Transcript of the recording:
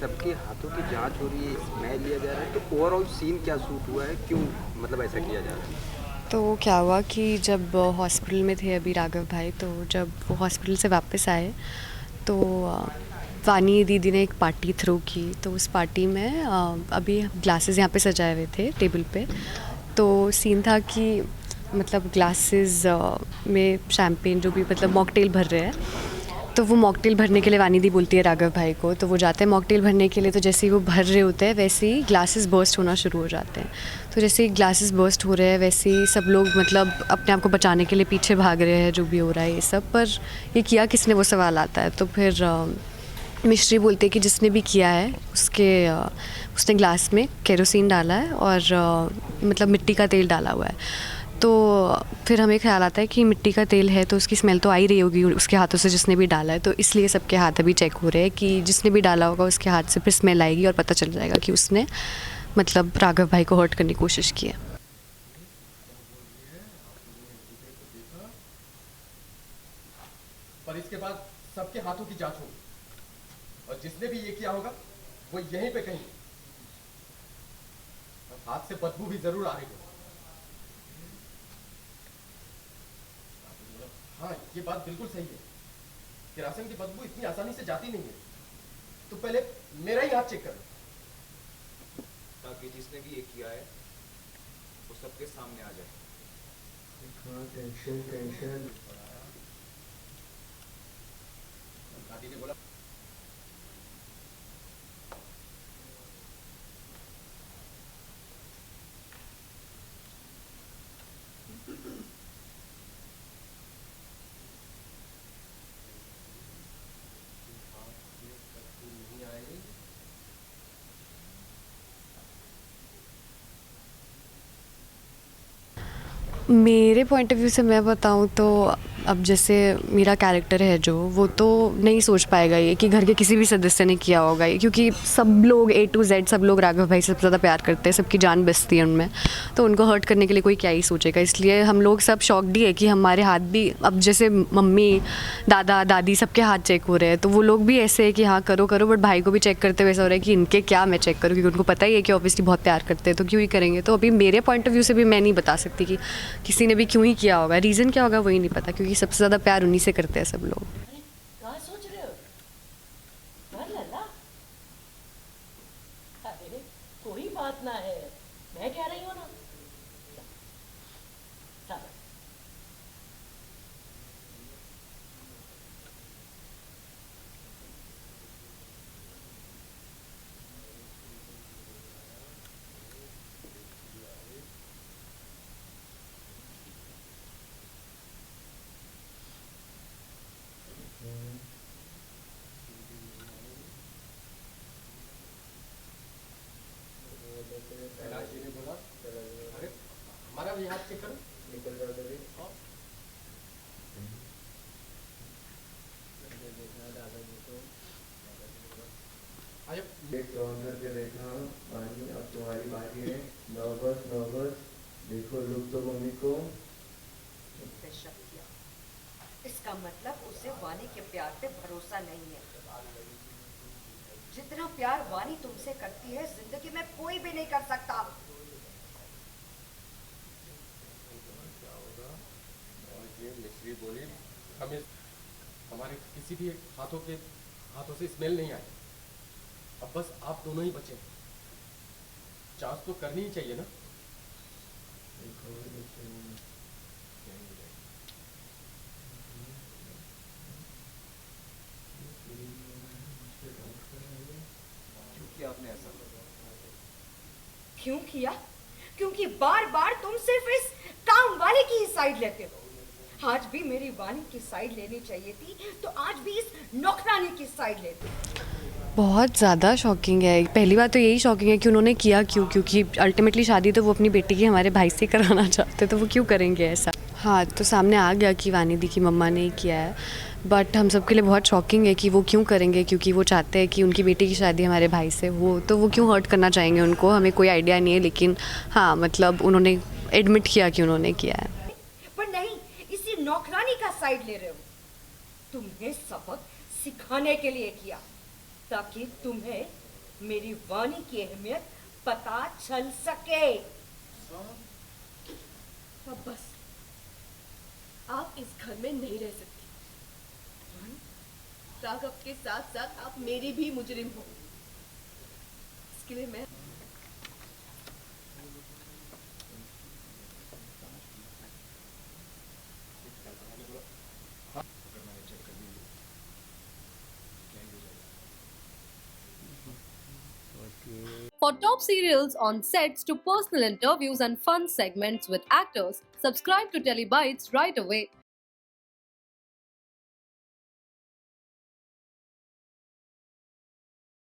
सबके हाथों की जांच हो रही है, स्मेल लिया जा रहा है, तो ओवरऑल सीन क्या शूट हुआ है, क्यों मतलब ऐसा किया जा रहा है? तो क्या हुआ कि जब हॉस्पिटल में थे अभी राघव भाई, तो जब वो हॉस्पिटल से वापस आए तो वानी दीदी ने एक पार्टी थ्रो की। तो उस पार्टी में अभी ग्लासेस यहाँ पे सजाए हुए थे टेबल पे। तो सीन था कि मतलब ग्लासेस में शैम्पेन जो भी मतलब मॉकटेल भर रहे हैं। तो वो मॉकटेल भरने के लिए वानी दी बोलती है राघव भाई को, तो वो जाते हैं मॉकटेल भरने के लिए। तो जैसे ही वो भर रहे होते हैं वैसे ही ग्लासेस बर्स्ट होना शुरू हो जाते हैं। तो जैसे ही ग्लासेस बर्स्ट हो रहे हैं वैसे ही सब लोग मतलब अपने आप को बचाने के लिए पीछे भाग रहे हैं, जो भी हो रहा है ये सब। पर ये किया किसने, वो सवाल आता है। तो फिर मिश्री बोलते हैं कि जिसने भी किया है उसने ग्लास में केरोसिन डाला है और मतलब मिट्टी का तेल डाला हुआ है। तो फिर हमें ख्याल आता है कि मिट्टी का तेल है तो उसकी स्मेल तो आ ही रही होगी उसके हाथों से जिसने भी डाला है। तो इसलिए सबके हाथ अभी चेक हो रहे हैं कि जिसने भी डाला होगा उसके हाथ से फिर स्मेल आएगी और पता चल जाएगा कि उसने मतलब राघव भाई को हर्ट करने की कोशिश की है। पर इसके बाद सबके हाथों की जांच होगी और जिसने भी ये किया होगा वो यहीं पे कहीं और हाथ से बदबू भी जरूर आ रही है। हाँ, ये बात बिल्कुल सही है कि राशन की बदबू इतनी आसानी से जाती नहीं है। तो पहले मेरा ही हाथ चेक करो ताकि जिसने भी ये किया है वो सबके सामने आ जाए। हाँ, टेंशन टेंशन। दादी ने बोला नहीं आएगी। मेरे पॉइंट ऑफ व्यू से मैं बताऊँ तो अब जैसे मेरा कैरेक्टर है जो, वो तो नहीं सोच पाएगा ये कि घर के किसी भी सदस्य ने किया होगा ये, क्योंकि सब लोग A to Z सब लोग राघव भाई से सबसे ज़्यादा प्यार करते हैं, सबकी जान बसती है उनमें। तो उनको हर्ट करने के लिए कोई क्या ही सोचेगा। इसलिए हम लोग सब शॉक्ड ही है कि हमारे हाथ भी अब जैसे मम्मी दादा दादी सबके हाथ चेक हो रहे हैं, तो वो लोग भी ऐसे है कि हाँ करो करो, बट भाई को भी चेक करते हुए ऐसा हो रहा है कि इनके क्या मैं चेक करूँ, क्योंकि उनको पता ही है कि ऑब्वियसली बहुत प्यार करते हैं तो क्यों ही करेंगे। तो अभी मेरे पॉइंट ऑफ व्यू से भी मैं नहीं बता सकती कि किसी ने भी क्यों ही किया होगा, रीज़न क्या होगा वही नहीं पता, क्योंकि सबसे ज़्यादा प्यार उन्हीं से करते हैं सब लोग। अरे कहाँ सोच रहे हो? हाँ लला। अरे कोई बात ना है, मैं कह रही हूँ ना। सब कैलाश जी ने बोला अरे हमारा भी हाथ चेक करो। निकल जाओ कभी। आयो एक ऑन करके देखा। पानी अब तुम्हारी बारी है। Nervous nervous. देखो लुक तो मम्मी को। पे शक किया, इसका मतलब उसे वानी के प्यार पे भरोसा नहीं है। जितना प्यार वानी तुमसे करती है जिंदगी में कोई भी नहीं कर सकता। और ये मिश्री बोली हमें हमारे किसी भी हाथों से स्मेल नहीं आई। अब बस आप दोनों ही बचे। जांच तो करनी ही चाहिए ना। देखो क्योंकि आपने ऐसा करा। क्यों किया? क्योंकि बार बार तुम सिर्फ इस काम वाले की ही साइड लेते हो। आज भी मेरी वानी की साइड लेनी चाहिए थी तो आज भी इस नौकरानी की साइड लेती। बहुत ज़्यादा शॉकिंग है। पहली बात तो यही शॉकिंग है कि उन्होंने किया क्यों, क्योंकि अल्टीमेटली शादी तो वो अपनी बेटी की हमारे भाई से कराना चाहते, तो वो क्यों करेंगे ऐसा। हाँ, तो सामने आ गया कि वानी दी की मम्मा ने ही किया है, बट हम सबके लिए बहुत शॉकिंग है कि वो क्यों करेंगे, क्योंकि वो चाहते हैं कि उनकी बेटी की शादी हमारे भाई से हो, तो वो क्यों हर्ट करना चाहेंगे उनको, हमें कोई आइडिया नहीं है। लेकिन हाँ मतलब उन्होंने एडमिट किया कि उन्होंने किया है। पर नहीं, इसी नौकरानी का साइड ले रहे हो। तुमने सबक सिखाने के लिए किया ताकि तुम्हें मेरी वाणी की अहमियत पता चल सके। अब बस, आप इस घर में नहीं रह सकती। राघव के साथ साथ आप मेरी भी मुजरिम हो। इसके लिए मैं For top serials on sets to personal interviews and fun segments with actors, subscribe to Telebytes right away.